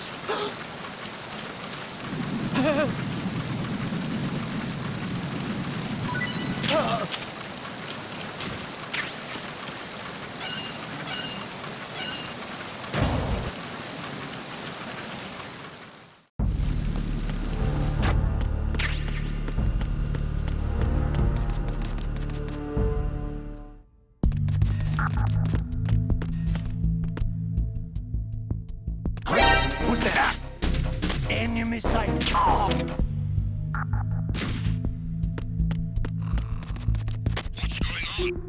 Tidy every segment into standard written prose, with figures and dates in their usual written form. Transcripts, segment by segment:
Freeze. Who's that? Enemy sight. Oh. What's going on?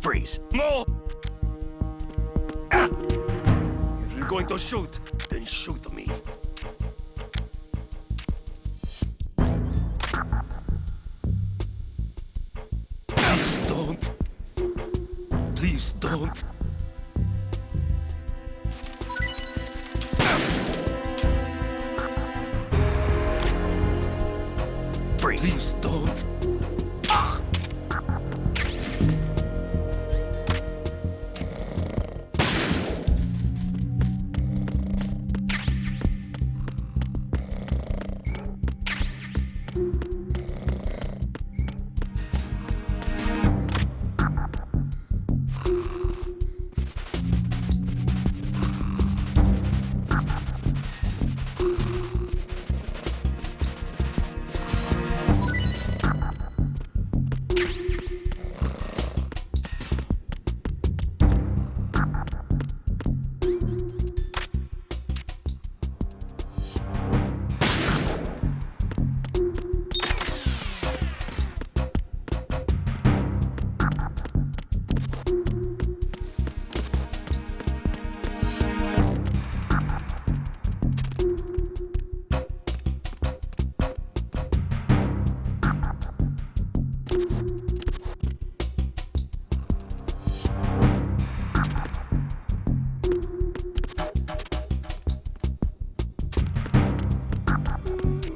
Freeze. No! Ah. If you're going to shoot, then shoot me. Please don't. Please don't. Freeze. Please don't. Ah.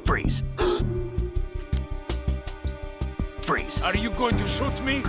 Freeze. Freeze. Are you going to shoot me?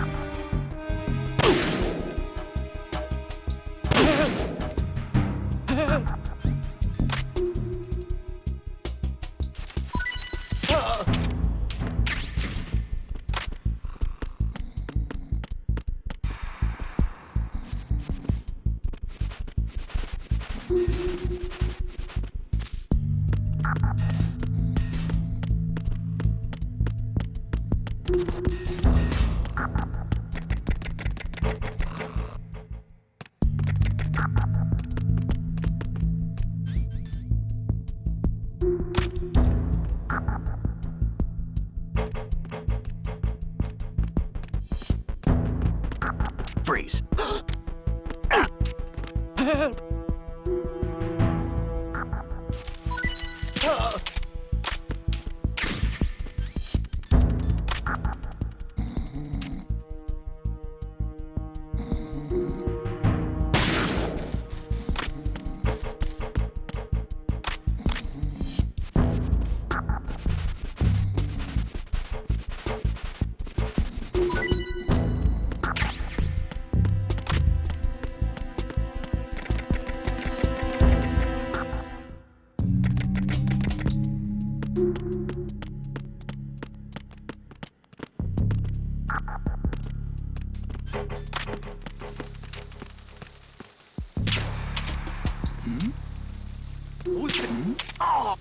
Freeze. Who's the... Oh!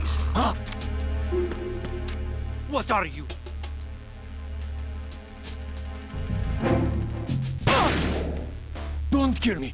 Freeze. Huh? What are you? Don't kill me.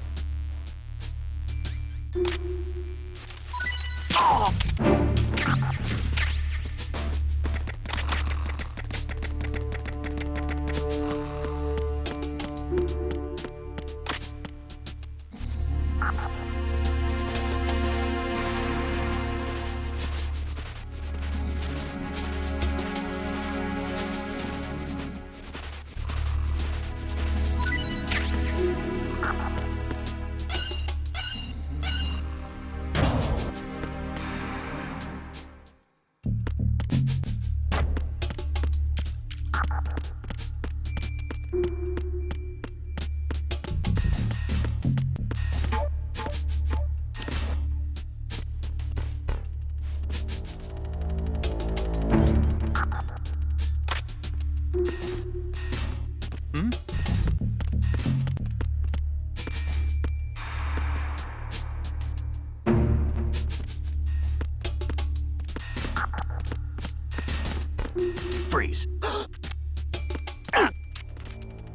Freeze.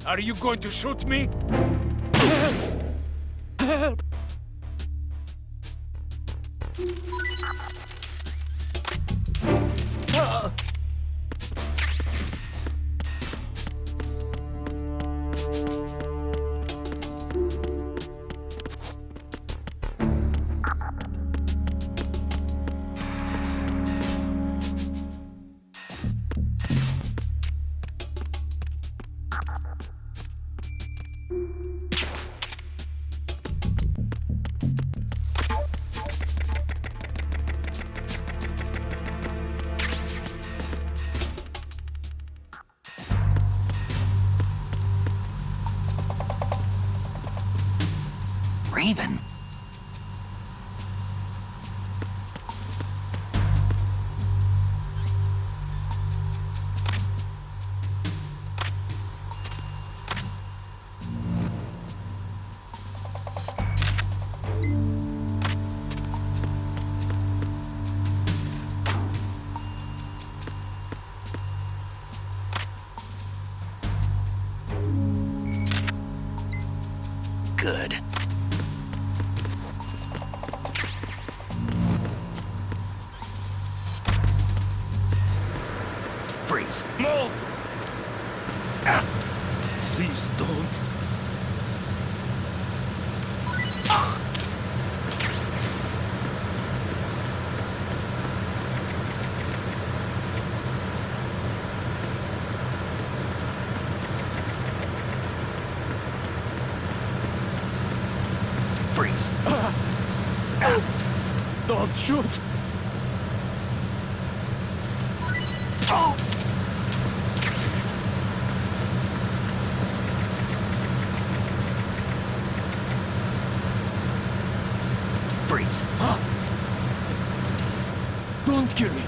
Are you going to shoot me? Raven. Good. Freeze. No! Please don't. Freeze. Don't shoot! Freeze. Don't kill me!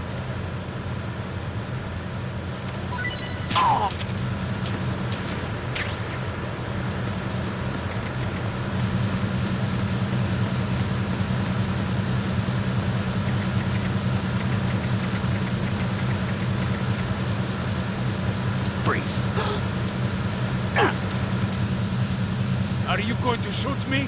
Freeze. Are you going to shoot me?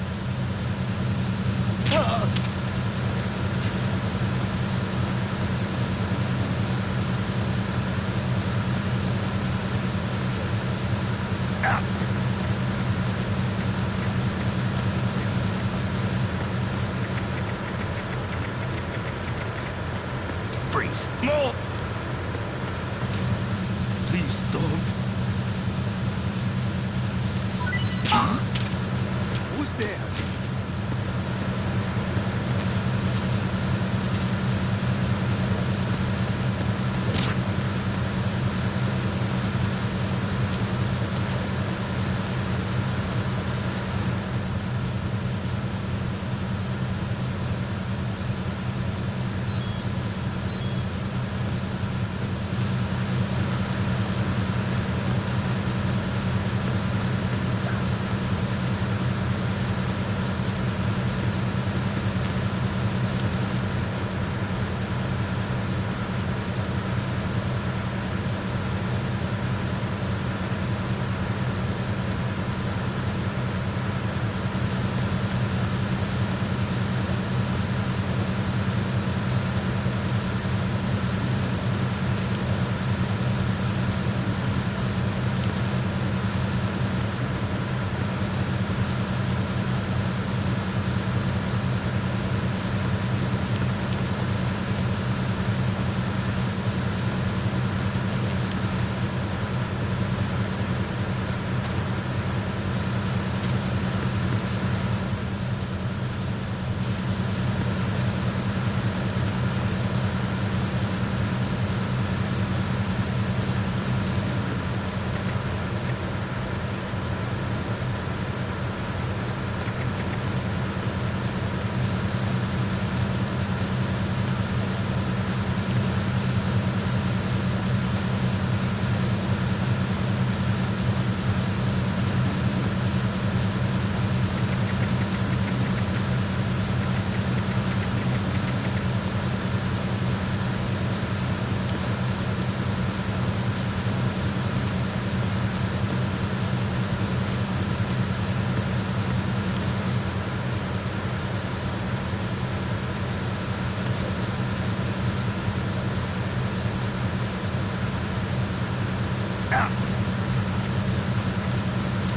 Freeze. No! Please don't. Who's there?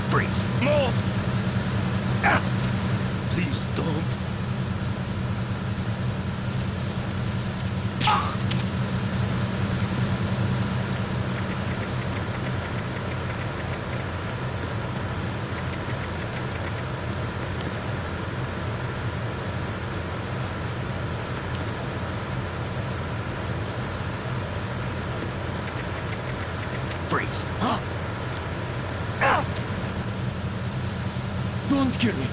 Freeze. More! Please don't. Freeze. Don't kill me.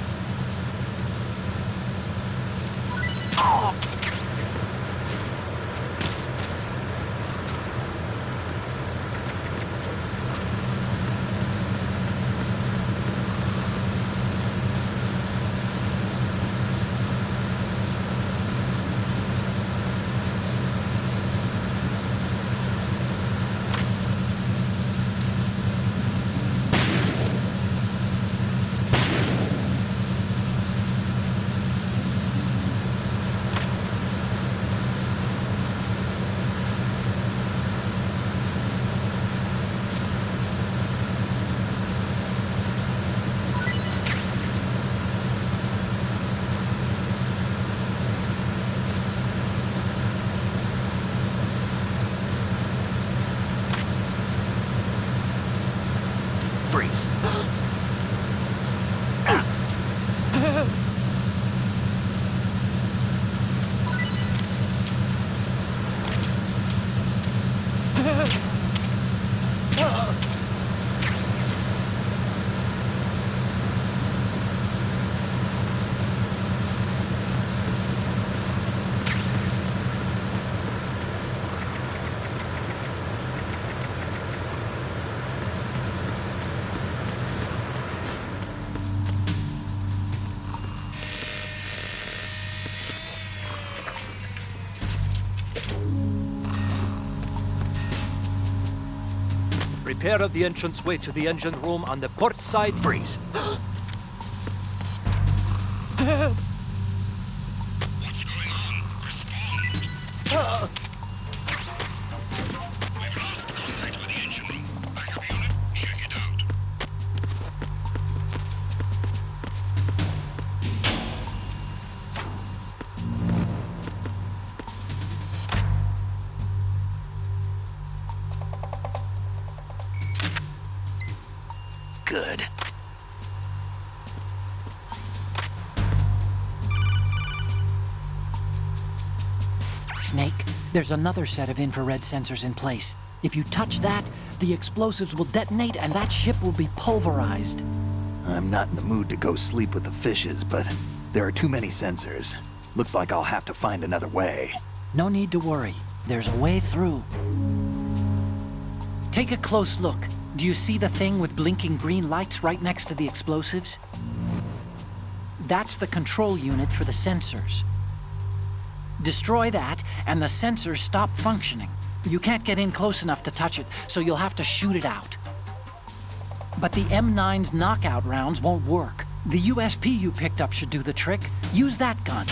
Freeze. Repair of the entranceway to the engine room on the port side. Freeze. What's going on? Respond. We've lost contact with the engine room. Backup unit, check it out. Good. Snake, there's another set of infrared sensors in place. If you touch that, the explosives will detonate and that ship will be pulverized. I'm not in the mood to go sleep with the fishes, but there are too many sensors. Looks like I'll have to find another way. No need to worry. There's a way through. Take a close look. Do you see the thing with blinking green lights right next to the explosives? That's the control unit for the sensors. Destroy that, and the sensors stop functioning. You can't get in close enough to touch it, so you'll have to shoot it out. But the M9's knockout rounds won't work. The USP you picked up should do the trick. Use that gun.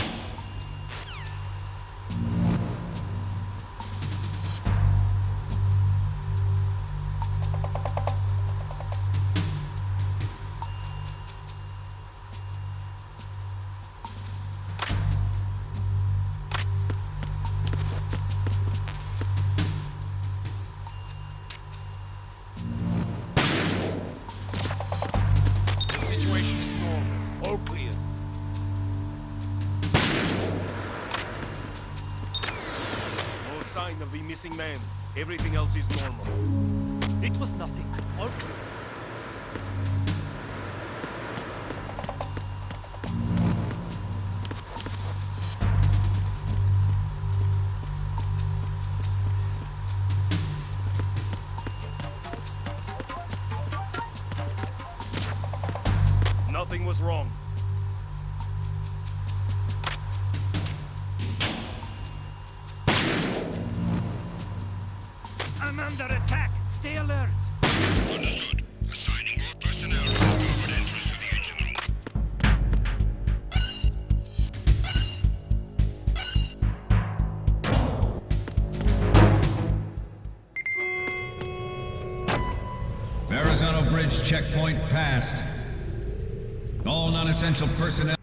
The situation is normal. All clear. No sign of the missing man. Everything else is normal. It was nothing. All clear. Nothing was wrong. I'm under attack. Stay alert. Understood. Assigning more personnel to the starboard entrance to the engine room. Bridge checkpoint passed. All non-essential personnel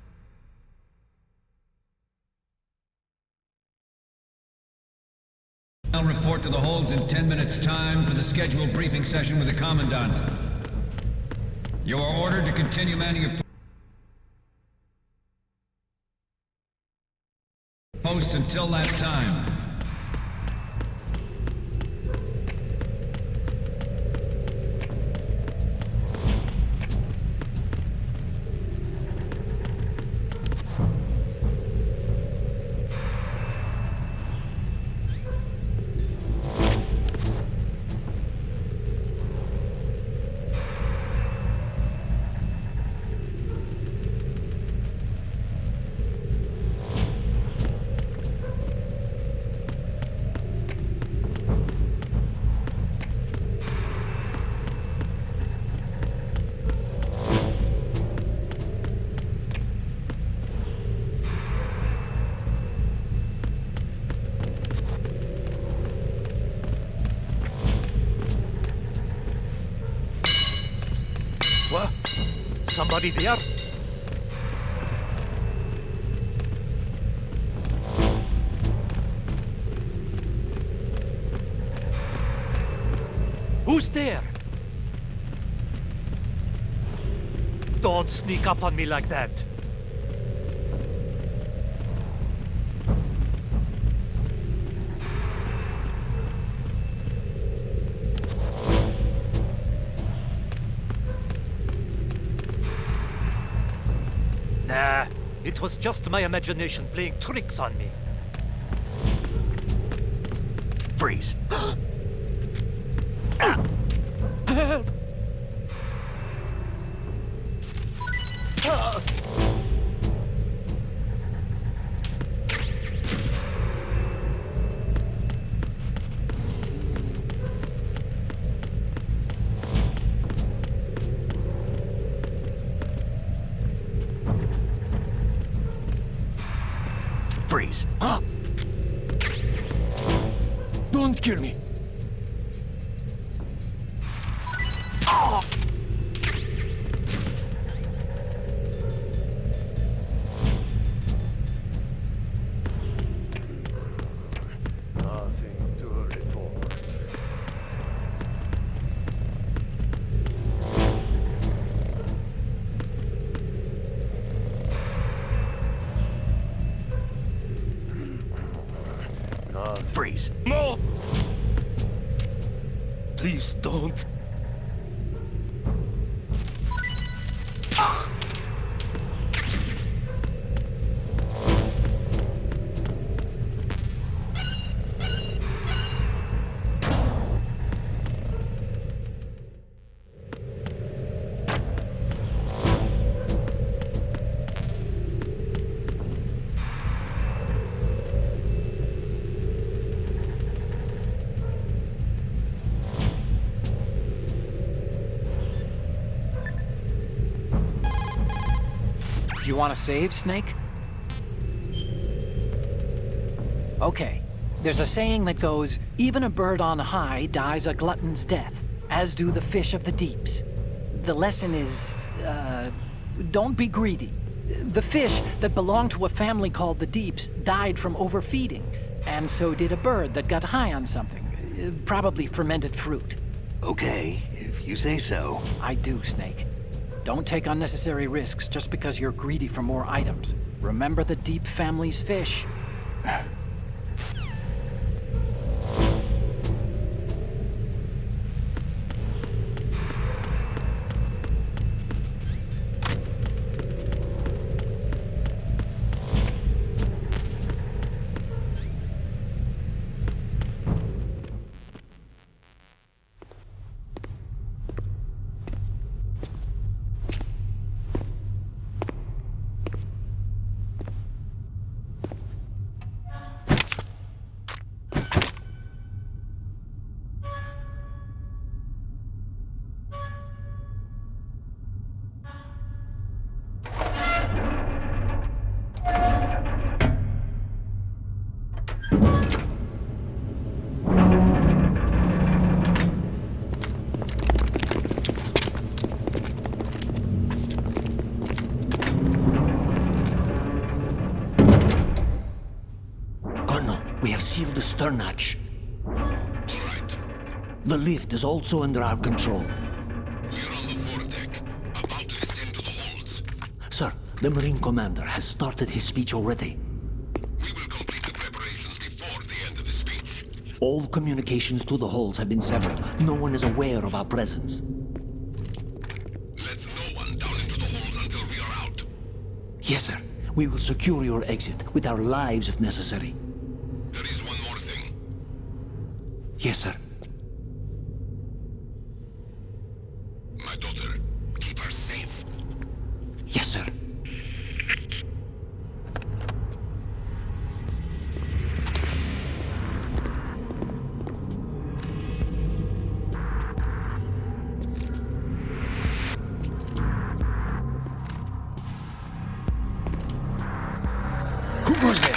report to the holds in 10 minutes' time for the scheduled briefing session with the Commandant. You are ordered to continue manning your posts until that time. What? Somebody there? Who's there? Don't sneak up on me like that. Nah, it was just my imagination playing tricks on me. Freeze. Freeze. Don't kill me. Nothing to report. Freeze. No! Please don't. Do you want to save, Snake? Okay. There's a saying that goes, even a bird on high dies a glutton's death, as do the fish of the deeps. The lesson is, don't be greedy. The fish that belonged to a family called the Deeps died from overfeeding, and so did a bird that got high on something, probably fermented fruit. Okay, if you say so. I do, Snake. Don't take unnecessary risks just because you're greedy for more items. Remember the Deep family's fish. The lift is also under our control. We're on the foredeck, about to descend to the holds. Sir, the Marine Commander has started his speech already. We will complete the preparations before the end of the speech. All communications to the holds have been severed. No one is aware of our presence. Let no one down into the holds until we are out. Yes, sir. We will secure your exit with our lives if necessary. There is one more thing. Yes, sir. My daughter, keep her safe. Yes, sir. Who goes there?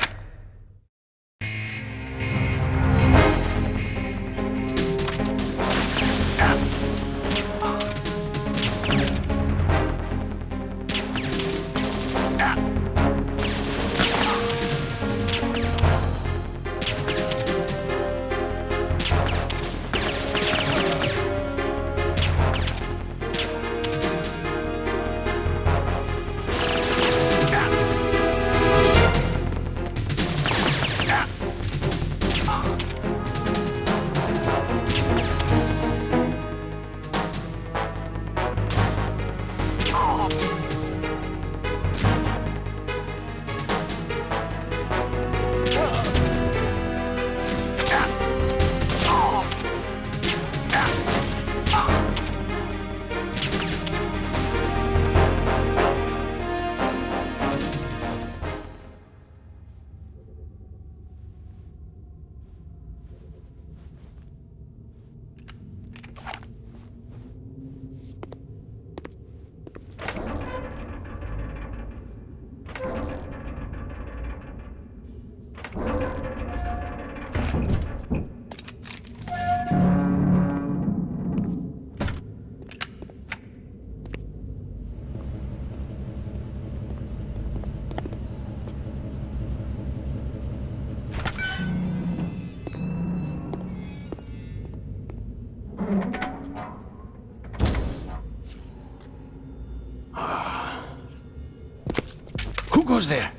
Who goes there?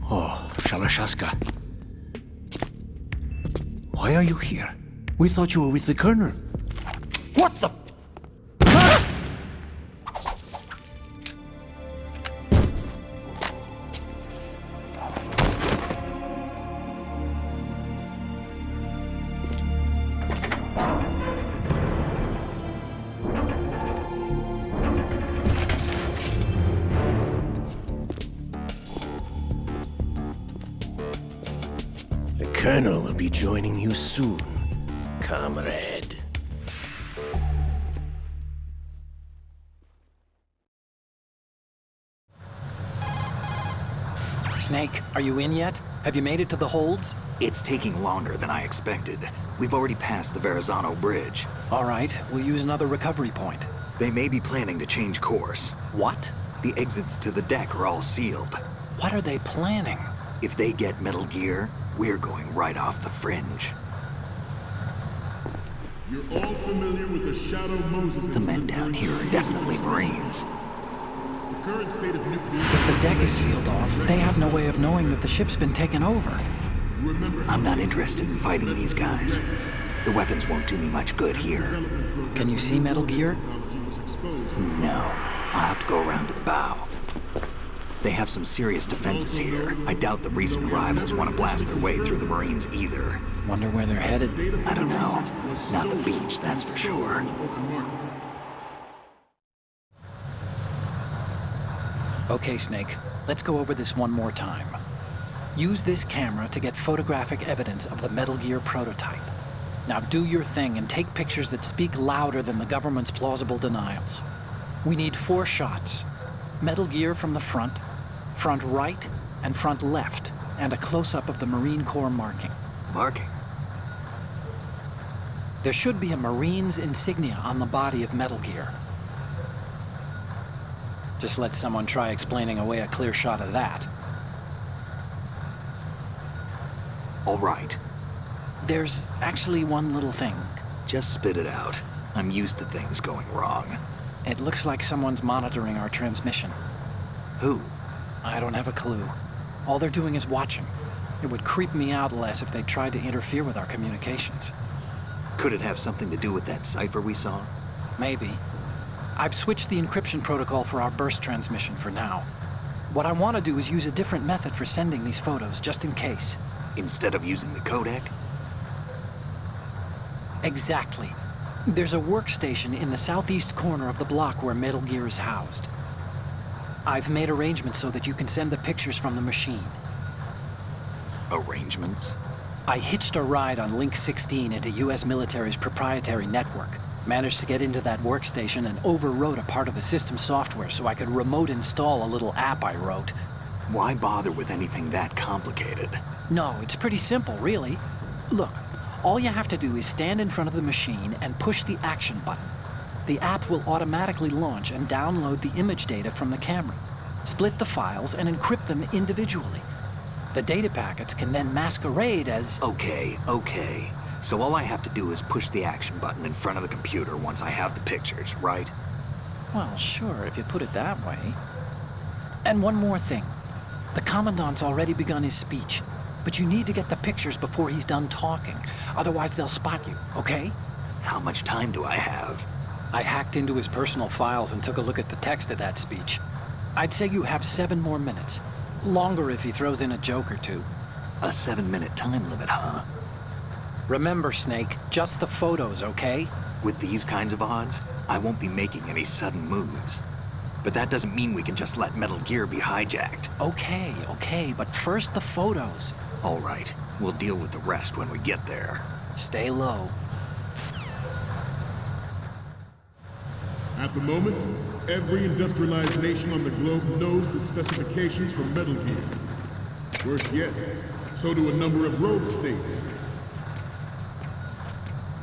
Oh, Shalashaska. Why are you here? We thought you were with the Colonel. What the? The Colonel will be joining you soon, comrade. Snake, are you in yet? Have you made it to the holds? It's taking longer than I expected. We've already passed the Verrazano Bridge. All right, we'll use another recovery point. They may be planning to change course. What? The exits to the deck are all sealed. What are they planning? If they get Metal Gear, we're going right off the fringe. You're all familiar with the Shadow Moses The men down here are definitely Marines. The current state of nuclear... If the deck is sealed off, they have no way of knowing that the ship's been taken over. Remember, I'm not interested in fighting these guys. The weapons won't do me much good here. Can you see Metal Gear? No. I'll have to go around to the bow. They have some serious defenses here. I doubt the recent arrivals want to blast their way through the Marines either. Wonder where they're headed. I don't know. Not the beach, that's for sure. Okay, Snake. Let's go over this one more time. Use this camera to get photographic evidence of the Metal Gear prototype. Now do your thing and take pictures that speak louder than the government's plausible denials. We need 4 shots. Metal Gear from the front right, and front left, and a close-up of the Marine Corps marking. Marking? There should be a Marine's insignia on the body of Metal Gear. Just let someone try explaining away a clear shot of that. All right. There's actually one little thing. Just spit it out. I'm used to things going wrong. It looks like someone's monitoring our transmission. Who? I don't have a clue. All they're doing is watching. It would creep me out less if they tried to interfere with our communications. Could it have something to do with that cipher we saw? Maybe. I've switched the encryption protocol for our burst transmission for now. What I want to do is use a different method for sending these photos, just in case. Instead of using the codec? Exactly. There's a workstation in the southeast corner of the block where Metal Gear is housed. I've made arrangements so that you can send the pictures from the machine. Arrangements? I hitched a ride on Link 16 into US military's proprietary network. Managed to get into that workstation and overwrote a part of the system software so I could remote install a little app I wrote. Why bother with anything that complicated? No, it's pretty simple, really. Look, all you have to do is stand in front of the machine and push the action button. The app will automatically launch and download the image data from the camera, split the files, and encrypt them individually. The data packets can then masquerade as... Okay. So all I have to do is push the action button in front of the computer once I have the pictures, right? Well, sure, if you put it that way. And one more thing. The Commandant's already begun his speech, but you need to get the pictures before he's done talking. Otherwise, they'll spot you, okay? How much time do I have? I hacked into his personal files and took a look at the text of that speech. I'd say you have 7 more minutes. Longer if he throws in a joke or two. A 7-minute time limit, huh? Remember, Snake, just the photos, okay? With these kinds of odds, I won't be making any sudden moves. But that doesn't mean we can just let Metal Gear be hijacked. Okay, but first the photos. All right, we'll deal with the rest when we get there. Stay low. At the moment, every industrialized nation on the globe knows the specifications for Metal Gear. Worse yet, so do a number of rogue states.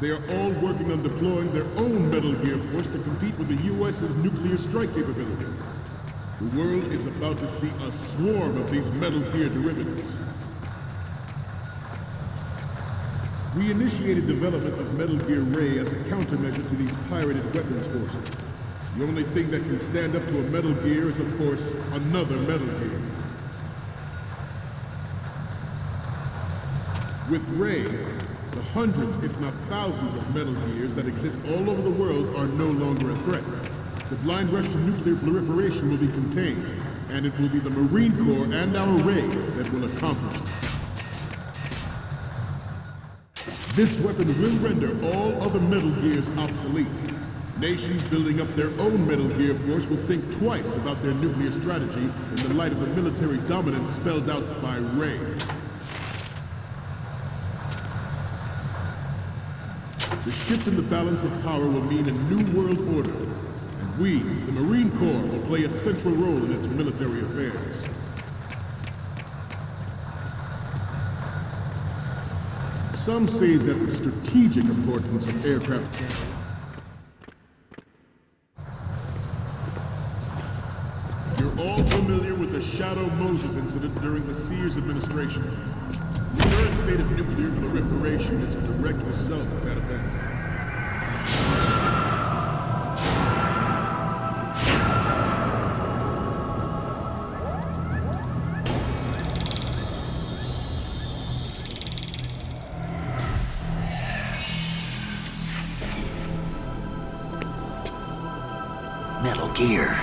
They are all working on deploying their own Metal Gear force to compete with the US's nuclear strike capability. The world is about to see a swarm of these Metal Gear derivatives. We initiated development of Metal Gear Ray as a countermeasure to these pirated weapons forces. The only thing that can stand up to a Metal Gear is, of course, another Metal Gear. With Ray, the hundreds, if not thousands, of Metal Gears that exist all over the world are no longer a threat. The blind rush to nuclear proliferation will be contained, and it will be the Marine Corps and our Ray that will accomplish this. This weapon will render all other Metal Gears obsolete. Nations building up their own Metal Gear force will think twice about their nuclear strategy in the light of the military dominance spelled out by Ray. The shift in the balance of power will mean a new world order, and we, the Marine Corps, will play a central role in its military affairs. Some say that the strategic importance of aircraft... You're all familiar with the Shadow Moses incident during the Sears administration. The current state of nuclear proliferation is a direct result of that event. Metal Gear.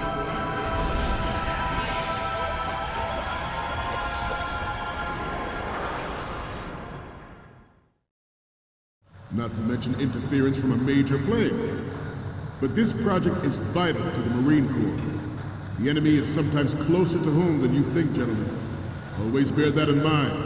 Not to mention interference from a major player. But this project is vital to the Marine Corps. The enemy is sometimes closer to home than you think, gentlemen. Always bear that in mind.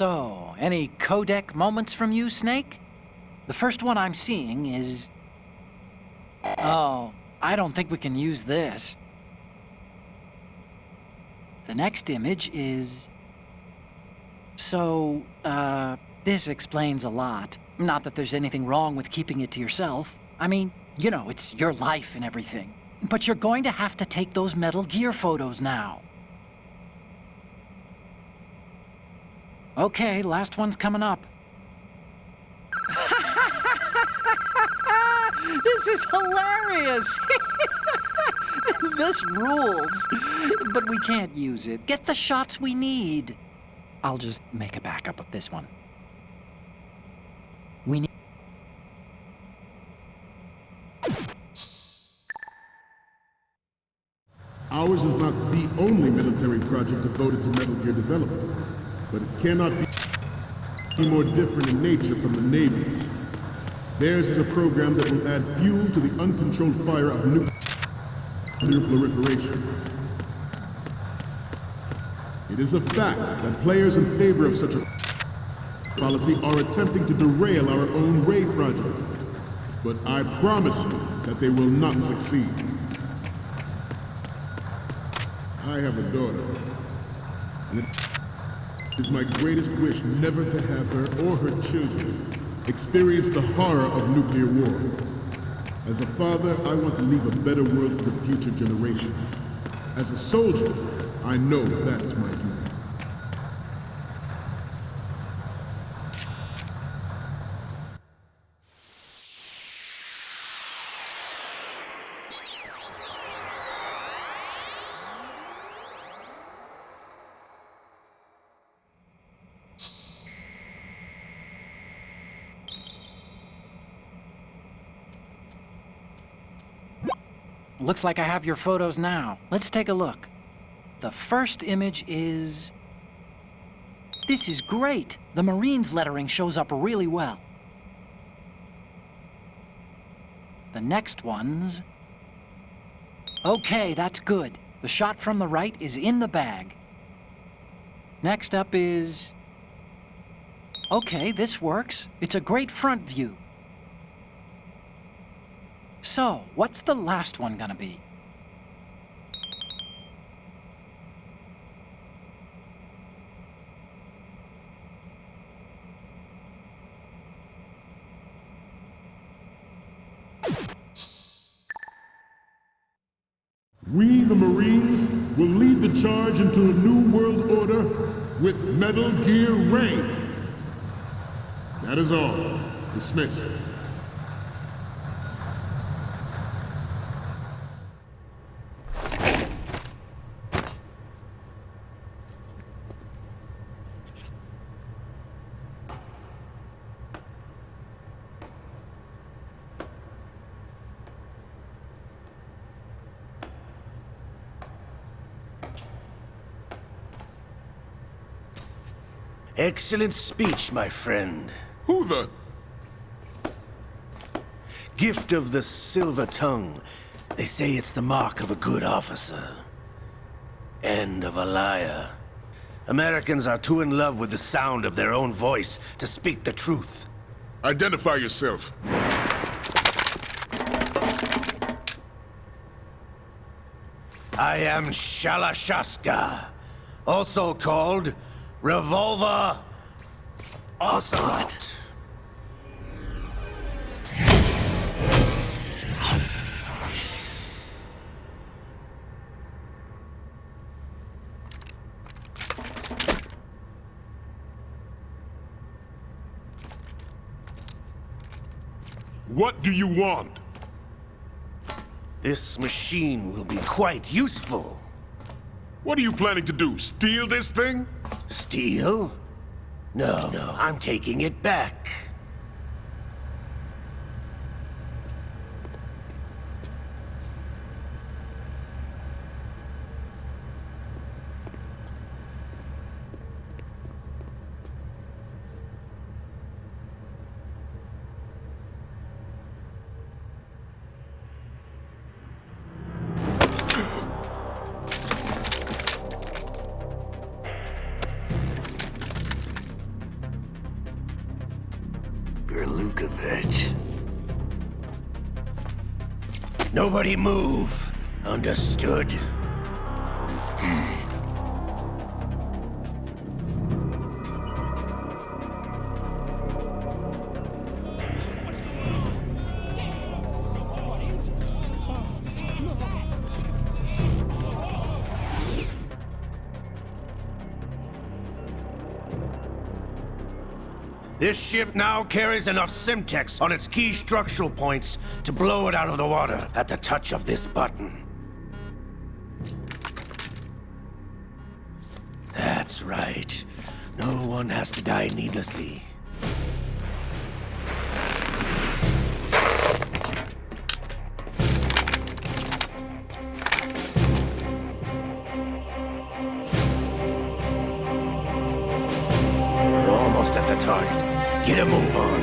So, any codec moments from you, Snake? The first one I'm seeing is... Oh, I don't think we can use this. The next image is... So, this explains a lot. Not that there's anything wrong with keeping it to yourself. I mean, you know, it's your life and everything. But you're going to have to take those Metal Gear photos now. Okay, last one's coming up. This is hilarious! This rules. But we can't use it. Get the shots we need. I'll just make a backup of this one. We need... Ours is not the only military project devoted to Metal Gear development, but it cannot be more different in nature from the Navy's. Theirs is a program that will add fuel to the uncontrolled fire of nuclear proliferation. It is a fact that players in favor of such a policy are attempting to derail our own Ray project. But I promise you that they will not succeed. I have a daughter, and it is my greatest wish never to have her or her children experience the horror of nuclear war. As a father, I want to leave a better world for the future generation. As a soldier, I know that is my duty. Looks like I have your photos now. Let's take a look. The first image is... This is great! The Marines lettering shows up really well. The next one's... Okay, that's good. The shot from the right is in the bag. Next up is... Okay, this works. It's a great front view. So, what's the last one gonna be? We, the Marines, will lead the charge into a new world order with Metal Gear Ray. That is all. Dismissed. Excellent speech, my friend. Who the... Gift of the silver tongue. They say it's the mark of a good officer. And of a liar. Americans are too in love with the sound of their own voice to speak the truth. Identify yourself. I am Shalashaska, also called Revolver Ocelot. What do you want? This machine will be quite useful. What are you planning to do? Steal this thing? Steal? No, I'm taking it back. Lukovich. Nobody move. Understood? This ship now carries enough Simtex on its key structural points to blow it out of the water at the touch of this button. That's right. No one has to die needlessly. We're almost at the target. Get a move on.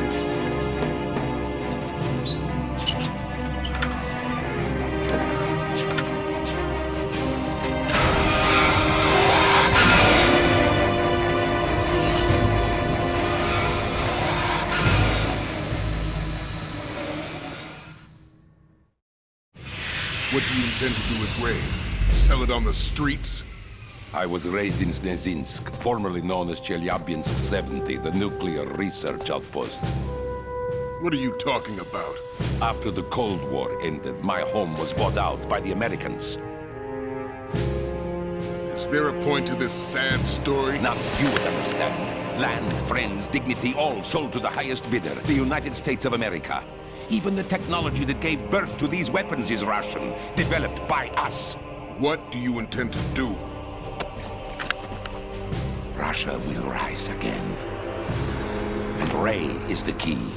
What do you intend to do with Gray? Sell it on the streets? I was raised in Snezinsk, formerly known as Chelyabinsk 70, the nuclear research outpost. What are you talking about? After the Cold War ended, my home was bought out by the Americans. Is there a point to this sad story? Now you would understand. Land, friends, dignity, all sold to the highest bidder, the United States of America. Even the technology that gave birth to these weapons is Russian, developed by us. What do you intend to do? Russia will rise again. And Ray is the key.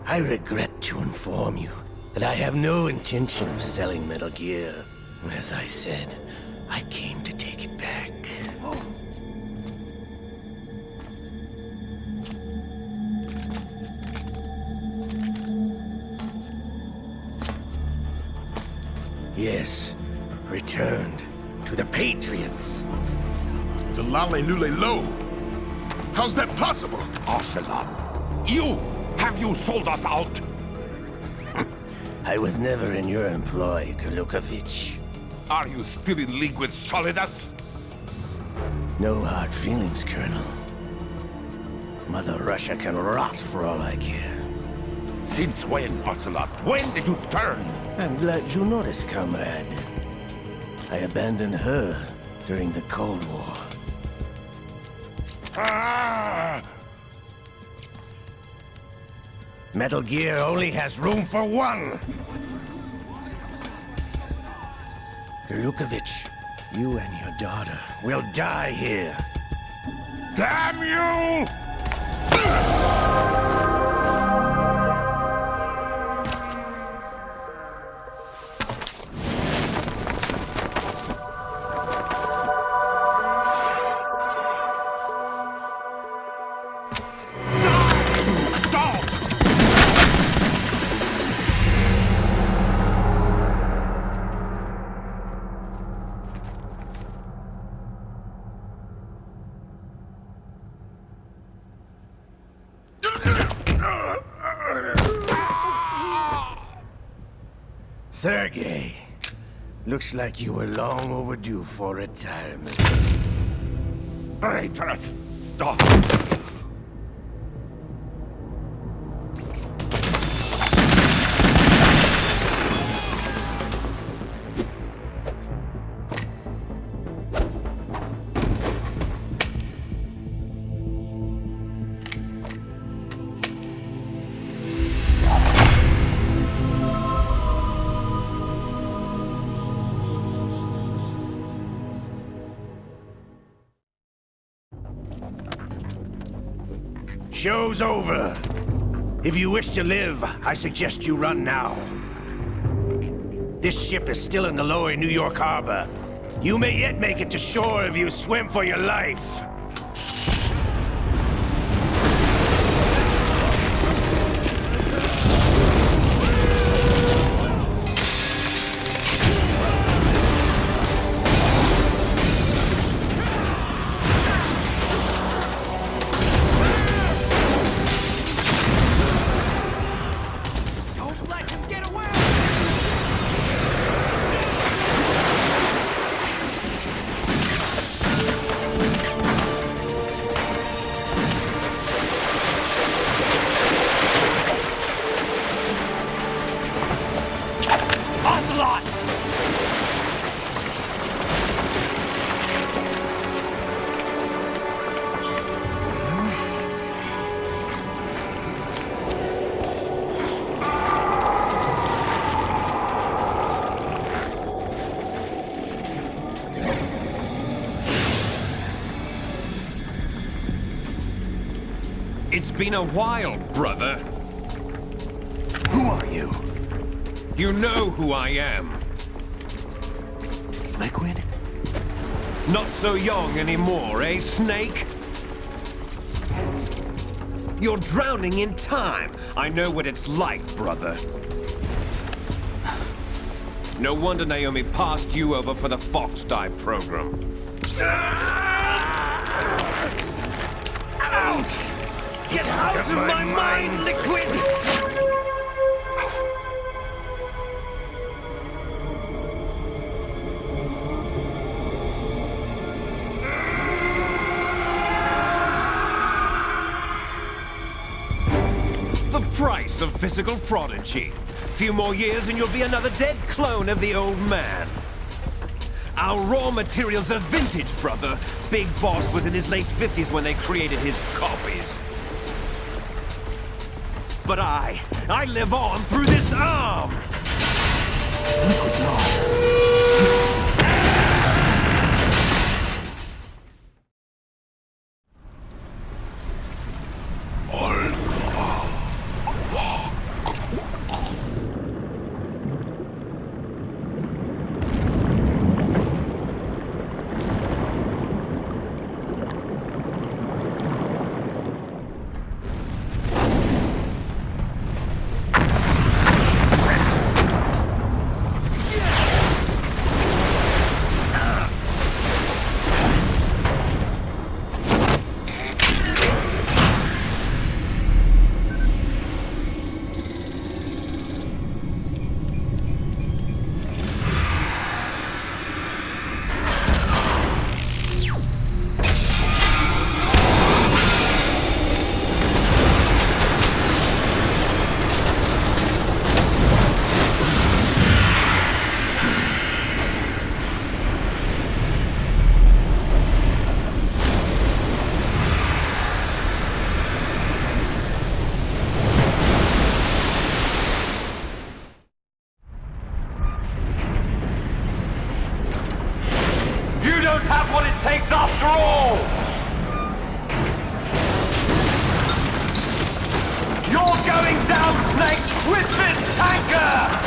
I regret to inform you that I have no intention of selling Metal Gear. As I said, I came to take it back. Yes, returned to the Patriots. The Lale Lule Lo? How's that possible? Ocelot, have you sold us out? I was never in your employ, Lukovich. Are you still in league with Solidus? No hard feelings, Colonel. Mother Russia can rot for all I care. Since when, Ocelot? When did you turn? I'm glad you noticed, comrade. I abandoned her during the Cold War. Ah! Metal Gear only has room for one! Lukovich, you and your daughter will die here. Damn you! Sergei, looks like you were long overdue for retirement. Traitorous dog! Show's over. If you wish to live, I suggest you run now. This ship is still in the lower New York harbor. You may yet make it to shore if you swim for your life. It's been a while, brother. Who are you? You know who I am. Liquid? Not so young anymore, eh, Snake? You're drowning in time. I know what it's like, brother. No wonder Naomi passed you over for the Fox Die program. Ouch! Get out of my mind, Liquid! The price of physical prodigy. Few more years and you'll be another dead clone of the old man. Our raw materials are vintage, brother. Big Boss was in his late 50s when they created his copies. But I live on through this arm! Liquid's on. Have what it takes after all! You're going down, Snake, with this tanker!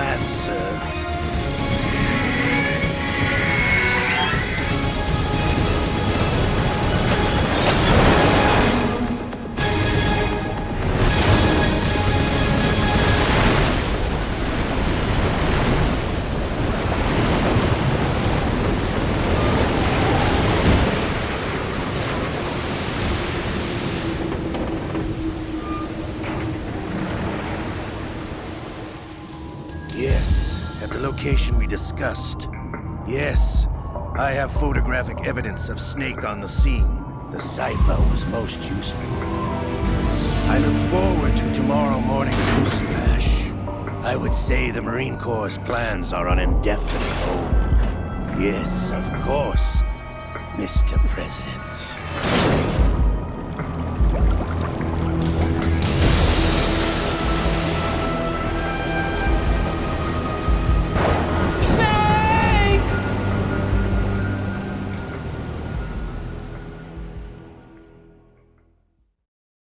plan, sir. Yes, at the location we discussed. Yes, I have photographic evidence of Snake on the scene. The cipher was most useful. I look forward to tomorrow morning's news flash. I would say the Marine Corps' plans are on indefinite hold. Yes, of course, Mr. President.